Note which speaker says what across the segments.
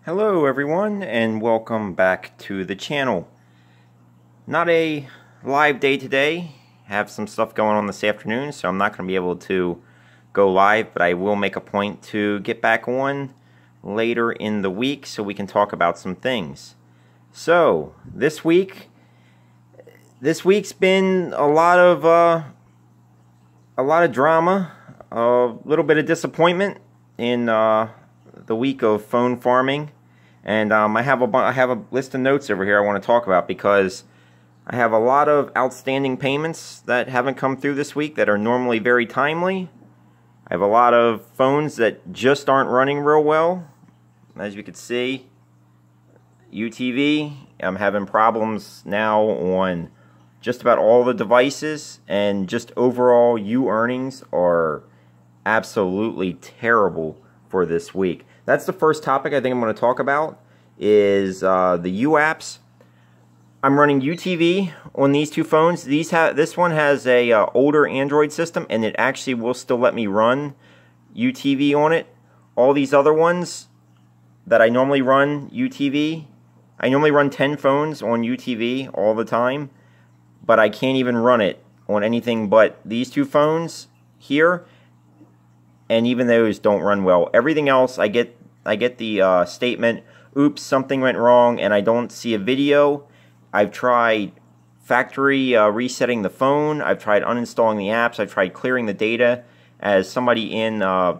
Speaker 1: Hello everyone and welcome back to the channel. Not a live day today. Have some stuff going on this afternoon, so I'm not going to be able to go live, but I will make a point to get back on later in the week so we can talk about some things. So this week's been a lot of drama, a little bit of disappointment in the week of phone farming. And I have a list of notes over here I want to talk about because I have a lot of outstanding payments that haven't come through this week that are normally very timely. I have a lot of phones that just aren't running real well. As you can see, UTV, I'm having problems now on just about all the devices, and just overall earnings are absolutely terrible for this week. That's the first topic I think I'm going to talk about, is the apps. I'm running UTV on these two phones. This one has a older Android system, and it actually will still let me run UTV on it. All these other ones that I normally run UTV, I normally run 10 phones on UTV all the time, but I can't even run it on anything but these two phones here. And even those don't run well. Everything else, I get the statement, oops, something went wrong, and I don't see a video. I've tried factory resetting the phone. I've tried uninstalling the apps. I've tried clearing the data. As somebody in the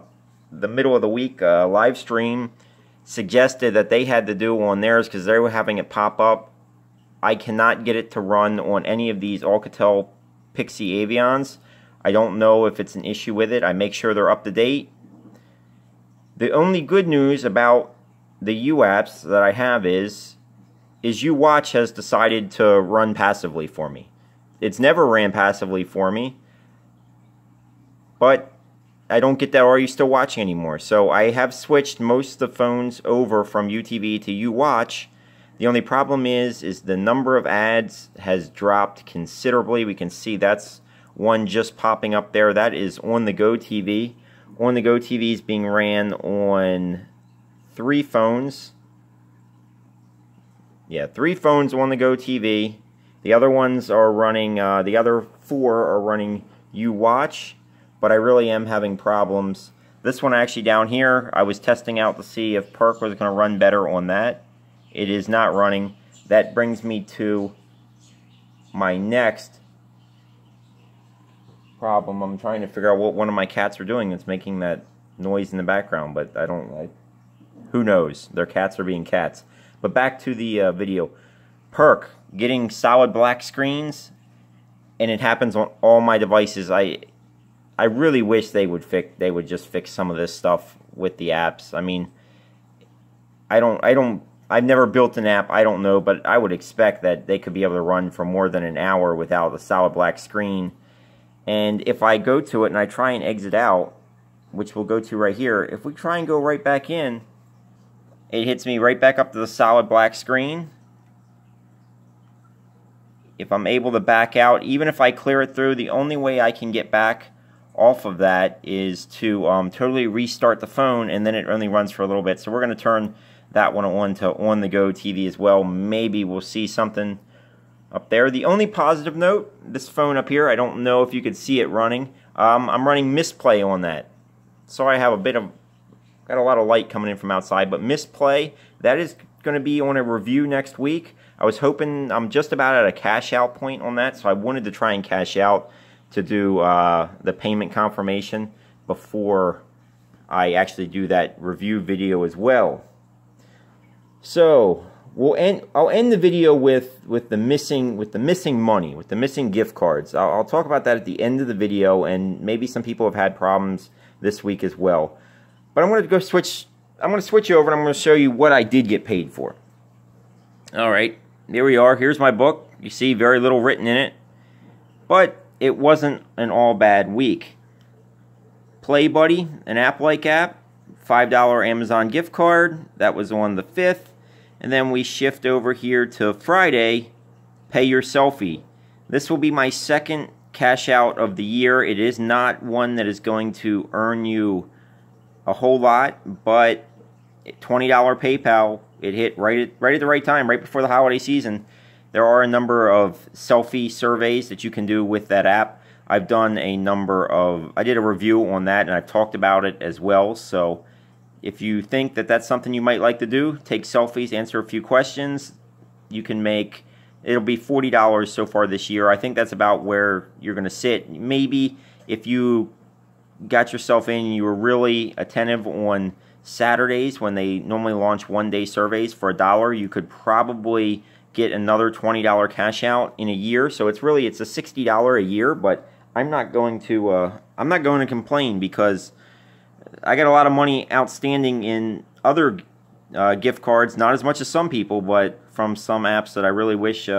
Speaker 1: middle of the week live stream suggested that they had to do on theirs because they were having it pop up. I cannot get it to run on any of these Alcatel Pixie Avions. I don't know if it's an issue with it. I make sure they're up to date. The only good news about the apps that I have is uWatch has decided to run passively for me. It's never ran passively for me, but I don't get that "are you still watching" anymore. So I have switched most of the phones over from UTV to uWatch. The only problem is the number of ads has dropped considerably. We can see that's one just popping up there. That is On the Go TV. On the Go TV is being ran on 3 phones. Yeah, 3 phones On the Go TV. The other ones are running, the other 4 are running uWatch, but I really am having problems. This one actually down here, I was testing out to see if Perk was going to run better on that. It is not running. That brings me to my next problem. I'm trying to figure out what one of my cats are doing that's making that noise in the background, but who knows? Their cats are being cats. But back to the video. Perk getting solid black screens, and it happens on all my devices. I really wish they would just fix some of this stuff with the apps. I mean, I've never built an app, I don't know, but I would expect that they could be able to run for more than an hour without a solid black screen. And if I go to it and I try and exit out, which we'll go to right here, if we try and go right back in, it hits me right back up to the solid black screen. If I'm able to back out, even if I clear it through, the only way I can get back off of that is to totally restart the phone, and then it only runs for a little bit. So we're going to turn that one on to On the Go TV as well. Maybe we'll see something up there. The only positive note, this phone up here, I don't know if you could see it running. I'm running Misplay on that. So I have got a lot of light coming in from outside, but Misplay, that is going to be on a review next week. I was hoping, I'm just about at a cash out point on that, so I wanted to try and cash out to do the payment confirmation before I actually do that review video as well. So I'll end the video with the missing money, with the missing gift cards. I'll talk about that at the end of the video, and maybe some people have had problems this week as well. But I'm going to switch over, and I'm going to show you what I did get paid for. All right, there we are. Here's my book. You see very little written in it, but it wasn't an all bad week. Play Buddy, an AppLike app, $5 Amazon gift card. That was on the 5th. And then we shift over here to Friday, Pay Your Selfie. This will be my second cash out of the year. It is not one that is going to earn you a whole lot, but $20 PayPal. It hit right at the right time, right before the holiday season. There are a number of selfie surveys that you can do with that app. I've done a number of, I did a review on that, and I've talked about it as well. So if you think that that's something you might like to do, take selfies, answer a few questions, you can make, it'll be $40 so far this year. I think that's about where you're going to sit. Maybe if you got yourself in and you were really attentive on Saturdays when they normally launch one-day surveys for $1, you could probably get another $20 cash out in a year. So it's a $60 a year, but I'm not going to complain, because I got a lot of money outstanding in other gift cards, not as much as some people, but from some apps that I really wish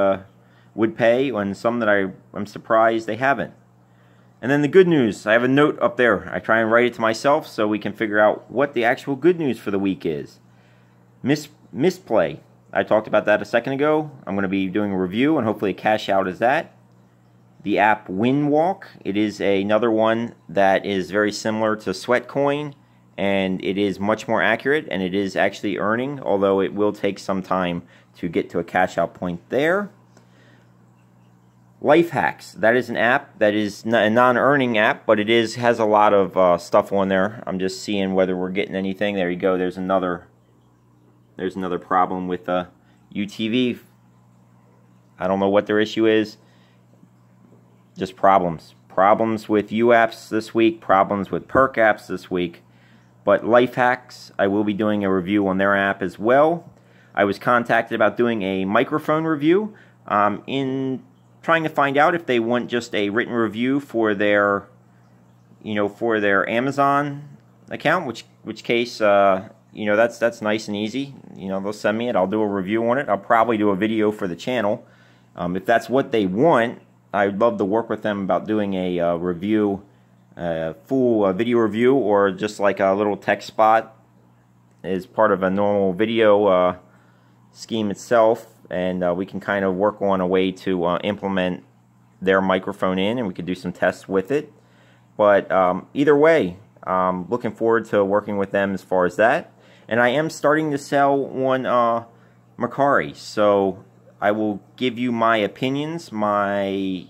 Speaker 1: would pay, and some that I'm surprised they haven't. And then the good news, I have a note up there. I try and write it to myself so we can figure out what the actual good news for the week is. Misplay. I talked about that a second ago. I'm going to be doing a review and hopefully a cash out as that. The app Winwalk. It is another one that is very similar to Sweatcoin, and it is much more accurate, and it is actually earning, although it will take some time to get to a cash out point there. Life Hacks. That is an app that is a non-earning app, but it has a lot of stuff on there. I'm just seeing whether we're getting anything. There you go. There's another problem with UTV. I don't know what their issue is. Just problems. Problems with apps this week. Problems with perk apps this week. But Life Hacks, I will be doing a review on their app as well. I was contacted about doing a microphone review. In trying to find out if they want just a written review for their, for their Amazon account, which case, that's nice and easy. They'll send me it. I'll do a review on it. I'll probably do a video for the channel. If that's what they want, I'd love to work with them about doing a review, full video review, or just like a little text spot as part of a normal video scheme itself. And we can kind of work on a way to implement their microphone in, and we could do some tests with it. But either way, looking forward to working with them as far as that. And I am starting to sell on Mercari, so I will give you my opinions, my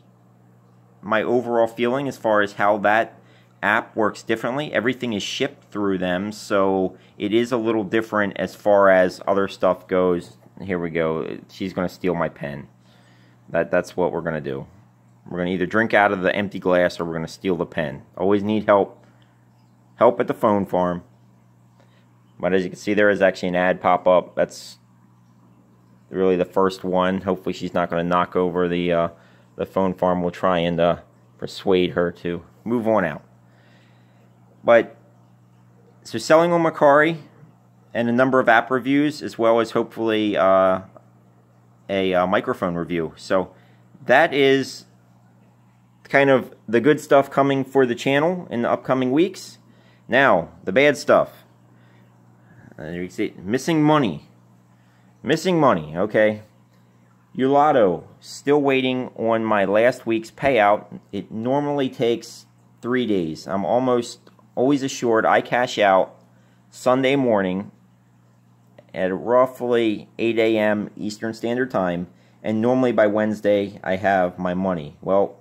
Speaker 1: overall feeling as far as how that app works differently. Everything is shipped through them, so it is a little different as far as other stuff goes. Here we go. She's going to steal my pen. That's what we're going to do. We're going to either drink out of the empty glass or we're going to steal the pen. Always need help. Help at the phone farm. But as you can see, there is actually an ad pop up. That's really the first one. Hopefully she's not going to knock over the phone farm. We'll try and persuade her to move on out. But so selling on Mercari, and a number of app reviews, as well as hopefully a microphone review. So that is kind of the good stuff coming for the channel in the upcoming weeks. Now, the bad stuff. You can see missing money. Missing money, okay. Ulotto, still waiting on my last week's payout. It normally takes 3 days. I'm almost always assured I cash out Sunday morning at roughly 8 a.m. Eastern Standard Time, and normally by Wednesday I have my money. Well,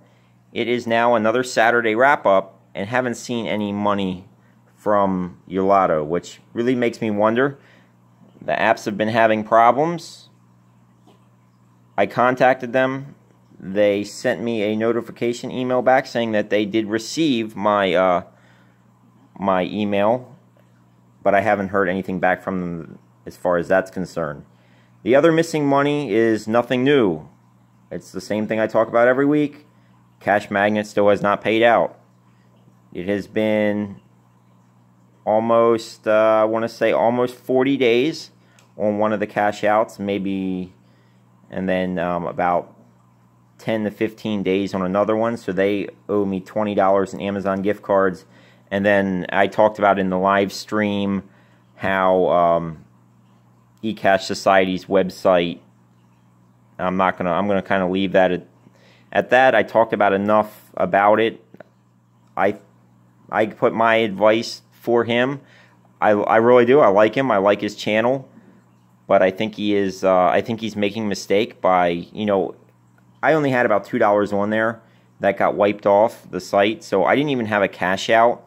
Speaker 1: it is now another Saturday wrap-up, and haven't seen any money from Ulotto, which really makes me wonder. The apps have been having problems. I contacted them. They sent me a notification email back saying that they did receive my my email, but I haven't heard anything back from them as far as that's concerned. The other missing money is nothing new. It's the same thing I talk about every week. CashMagnet still has not paid out. It has been almost, I want to say almost 40 days on one of the cash outs, maybe, and then about 10 to 15 days on another one. So they owe me $20 in Amazon gift cards. And then I talked about in the live stream how eCash Society's website, I'm gonna kind of leave that at that. I talked about enough about it. I put my advice for him. I really do. I like him. I like his channel, but I think he is. I think he's making a mistake by, you know, I only had about $2 on there that got wiped off the site, so I didn't even have a cash out.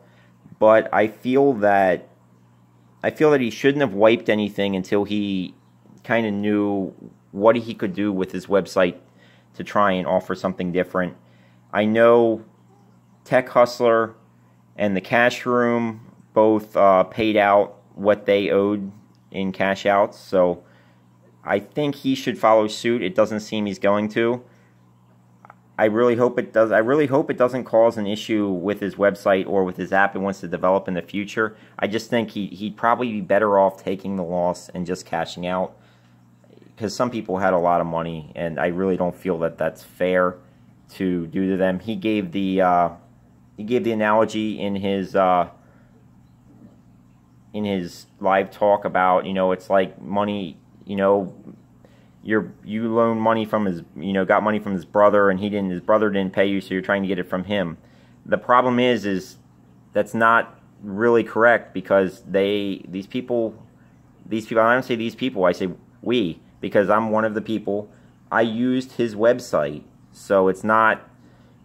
Speaker 1: But I feel that he shouldn't have wiped anything until he kind of knew what he could do with his website to try and offer something different. I know Tech Hustler and the Cash Room both paid out what they owed in cash outs, so I think he should follow suit. It doesn't seem he's going to. I really hope it does. I really hope it doesn't cause an issue with his website or with his app it wants to develop in the future. I just think he'd probably be better off taking the loss and just cashing out, because some people had a lot of money, and I really don't feel that that's fair to do to them. He gave the analogy in his live talk about, you know, it's like money, you know, you loan money from his, you know, got money from his brother, and his brother didn't pay you, so you're trying to get it from him. The problem is that's not really correct, because these people, I don't say these people, I say we, because I'm one of the people. I used his website, so it's not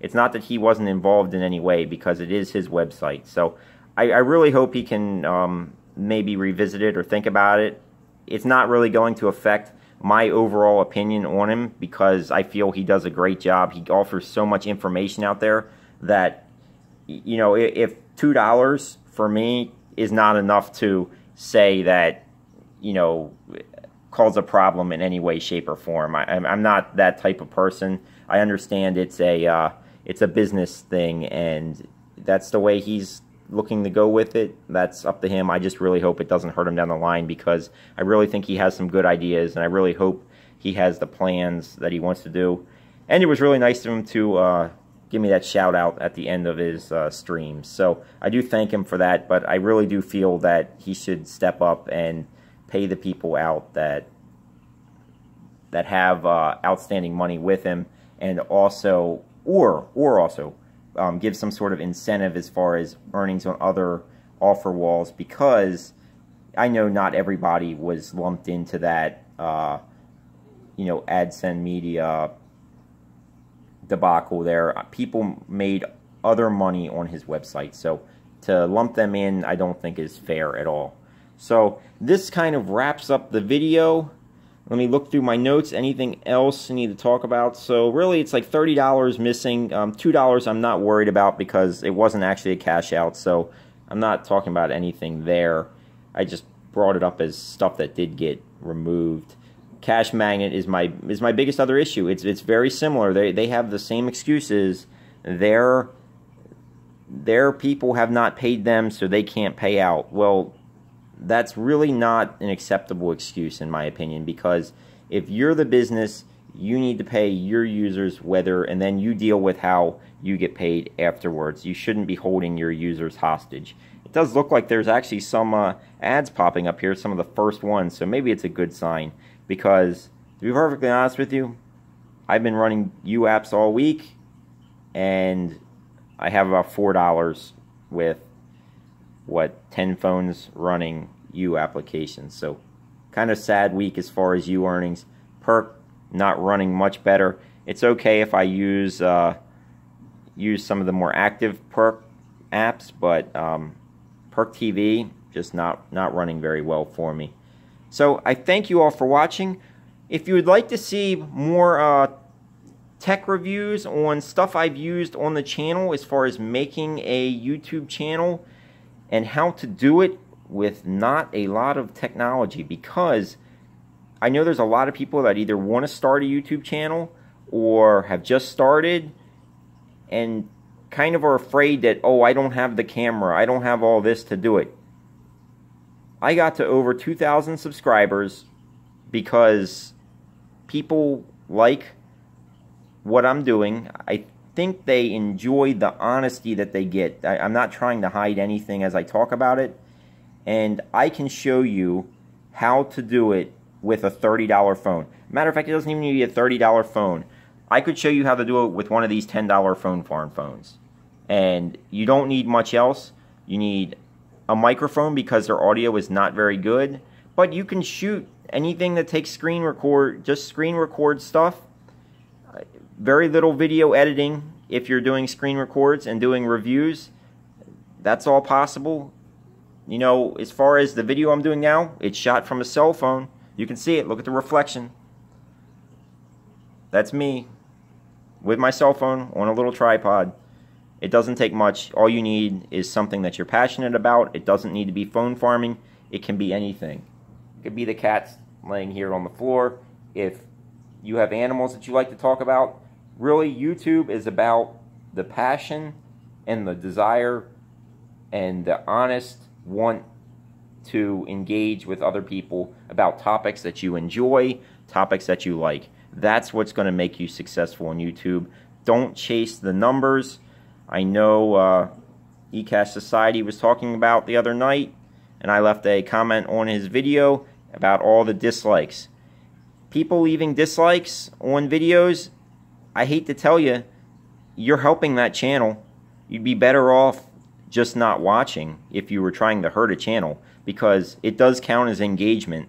Speaker 1: that he wasn't involved in any way, because it is his website. So I really hope he can maybe revisit it or think about it. It's not really going to affect my overall opinion on him, because I feel he does a great job. He offers so much information out there that, you know, if $2 for me is not enough to say that, you know, cause a problem in any way, shape, or form. I'm not that type of person. I understand it's a business thing, and that's the way he's looking to go with it. That's up to him. I just really hope it doesn't hurt him down the line, because I really think he has some good ideas, and I really hope he has the plans that he wants to do. And it was really nice of him to give me that shout out at the end of his stream. So I do thank him for that, but I really do feel that he should step up and pay the people out that have outstanding money with him, and also also give some sort of incentive as far as earnings on other offer walls, because I know not everybody was lumped into that, you know, AdSense media debacle there. People made other money on his website, so to lump them in, I don't think is fair at all. So this kind of wraps up the video. Let me look through my notes. Anything else I need to talk about? So really, it's like $30 missing. $2 I'm not worried about, because it wasn't actually a cash out, so I'm not talking about anything there. I just brought it up as stuff that did get removed. CashMagnet is my biggest other issue. It's very similar. They have the same excuses. Their people have not paid them, so they can't pay out. Well, that's really not an acceptable excuse, in my opinion, because if you're the business, you need to pay your users, and then you deal with how you get paid afterwards. You shouldn't be holding your users hostage. It does look like there's actually some ads popping up here, some of the first ones, so maybe it's a good sign, because to be perfectly honest with you, I've been running apps all week, and I have about $4 with 10 phones running applications. So kind of sad week as far as earnings. Perk not running much better. It's okay if I use some of the more active Perk apps, but Perk TV just not running very well for me. So I thank you all for watching. If you would like to see more tech reviews on stuff I've used on the channel as far as making a YouTube channel and how to do it with not a lot of technology, because I know there's a lot of people that either want to start a YouTube channel or have just started and kind of are afraid that, oh, I don't have the camera, I don't have all this to do it. I got to over 2,000 subscribers because people like what I'm doing. I think they enjoy the honesty that they get. I'm not trying to hide anything as I talk about it, and I can show you how to do it with a $30 phone. Matter of fact, it doesn't even need to be a $30 phone. I could show you how to do it with one of these $10 phone farm phones, and you don't need much else. You need a microphone because their audio is not very good, but you can shoot anything that takes screen record, just screen record stuff. Very little video editing if you're doing screen records and doing reviews. That's all possible. You know, as far as the video I'm doing now, it's shot from a cell phone. You can see it. Look at the reflection. That's me with my cell phone on a little tripod. It doesn't take much. All you need is something that you're passionate about. It doesn't need to be phone farming. It can be anything. It could be the cats laying here on the floor. If you have animals that you like to talk about, really, YouTube is about the passion and the desire and the honest want to engage with other people about topics that you enjoy, topics that you like. That's what's going to make you successful on YouTube. Don't chase the numbers. I know eCash Society was talking about the other night, and I left a comment on his video about all the dislikes. People leaving dislikes on videos, I hate to tell you, you're helping that channel. You'd be better off just not watching if you were trying to hurt a channel, because it does count as engagement.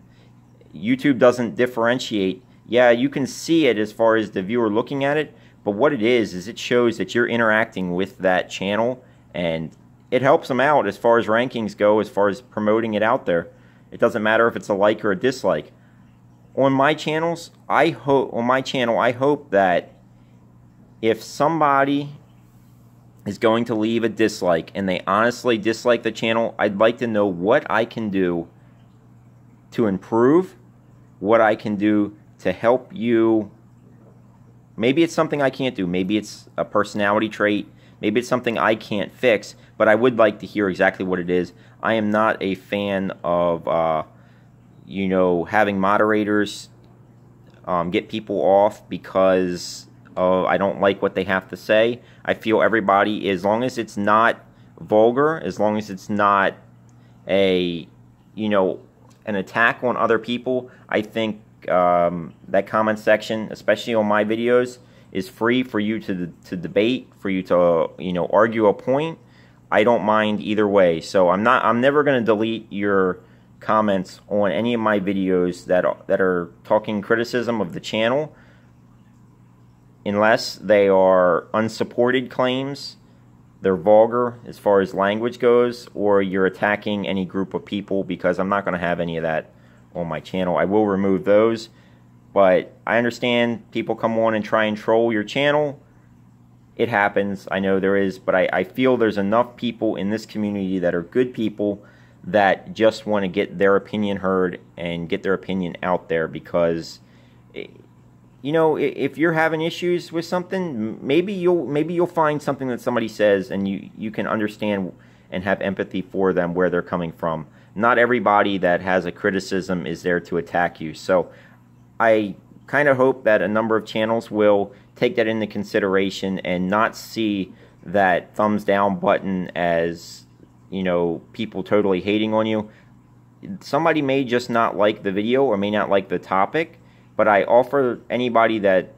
Speaker 1: YouTube doesn't differentiate. Yeah, you can see it as far as the viewer looking at it, but what it is it shows that you're interacting with that channel, and it helps them out as far as rankings go, as far as promoting it out there. It doesn't matter if it's a like or a dislike. On my channels, I hope that if somebody is going to leave a dislike and they honestly dislike the channel, I'd like to know what I can do to improve, what I can do to help you. Maybe it's something I can't do. Maybe it's a personality trait. Maybe it's something I can't fix, but I would like to hear exactly what it is. I am not a fan of, you know, having moderators get people off because I don't like what they have to say. I feel everybody, as long as it's not vulgar, as long as it's not a, you know, an attack on other people, I think that comment section, especially on my videos, is free for you to debate, for you to, you know, argue a point. I don't mind either way. So I'm never going to delete your comments on any of my videos that are talking criticism of the channel, unless they are unsupported claims, they're vulgar as far as language goes, or you're attacking any group of people, because I'm not going to have any of that on my channel. I will remove those, but I understand people come on and try and troll your channel. It happens. I know there is, but I feel there's enough people in this community that are good people that just want to get their opinion heard and get their opinion out there, because you know, if you're having issues with something, maybe you'll find something that somebody says and you can understand and have empathy for them, where they're coming from. Not everybody that has a criticism is there to attack you. So I kind of hope that a number of channels will take that into consideration and not see that thumbs down button as, you know, people totally hating on you. Somebody may just not like the video or may not like the topic, but I offer anybody that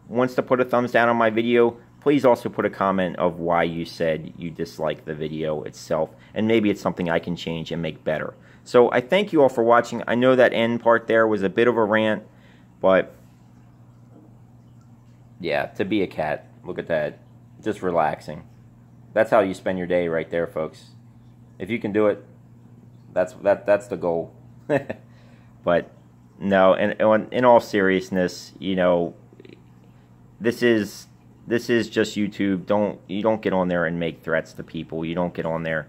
Speaker 1: wants to put a thumbs down on my video, please also put a comment of why you said you dislike the video itself, and maybe it's something I can change and make better. So I thank you all for watching. I know that end part there was a bit of a rant, but yeah, to be a cat, look at that, just relaxing. That's how you spend your day right there, folks. If you can do it, that's the goal. But no, and in all seriousness, you know, this is just YouTube. You don't get on there and make threats to people. You don't get on there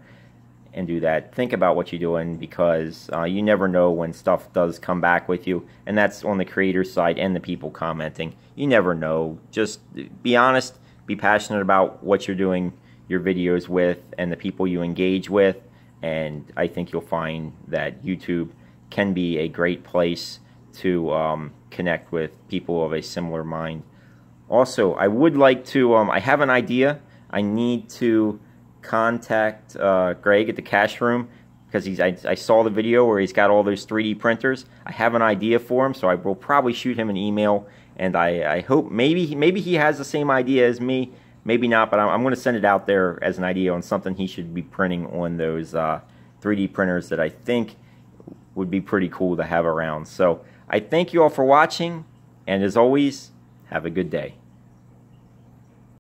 Speaker 1: and do that. Think about what you're doing, because you never know when stuff does come back with you, and that's on the creator's side and the people commenting. You never know. Just be honest, be passionate about what you're doing your videos with and the people you engage with, and I think you'll find that YouTube can be a great place to connect with people of a similar mind. Also, I would like to, I have an idea. I need to contact Greg at the Cash Room, because I saw the video where he's got all those 3D printers. I have an idea for him, so I will probably shoot him an email, and I hope maybe he has the same idea as me, maybe not, but I'm going to send it out there as an idea on something he should be printing on those 3D printers that I think would be pretty cool to have around. So I thank you all for watching, and as always, have a good day.